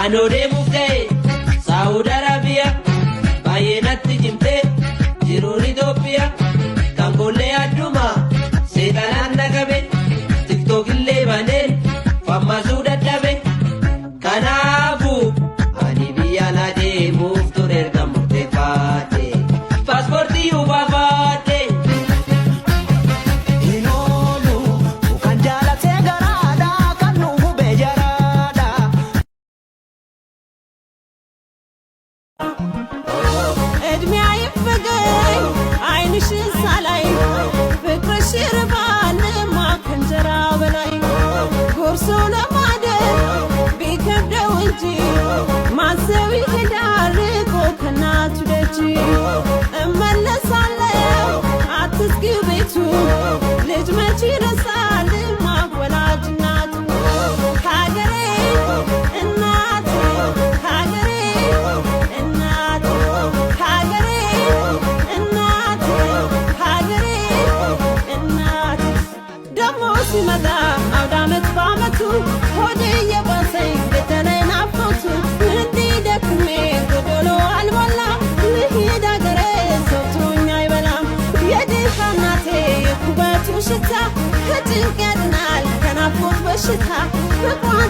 Anode mufte Saudi Arabia bayenatti jimte jirun Ethiopia kangolle aduma seetanan nagabe TikTok ille bane famma sudadabe kanafu ani biya na deemuuf ture erga murteeffadhe paaspoortii ubaafadhe Hinoolu kan jaalatee garaadha kan nu hube jaraadha እድሜ አይፈገኝ አይንሽን ሳላይ ፍቅርሽ ይርባልማ ከእንጀራ በላይ ጎርሶ ለማደር ቢከብደው እንጂ ማሰብ ይሄዳል ርቆ ከእናቱ ደጅ እመለሳለሁ አትዝጊ ቤቱ ልጅ መች ይረሳልማ ወላጅ እናቱ ሀገሬ እናቴ ሀገሬ እናቴ ሀገሬ እናቴ ሀገሬ እናቴ ደሞ ሲመጣ አውደ ዓመት በዓመቱ ሆዴ እየባሰኝ በተለይ ናፍቆቱ እንዲህ ደክሜ ጎዶሎ አልሞላም ልሂድ አገሬ ሰው ትሮኝ አይበላም የድሃ እናቴ የኩበቱ ሽታ ከጭንቅ ያድናል ከናፍቆት በሽታ ፍቅሯን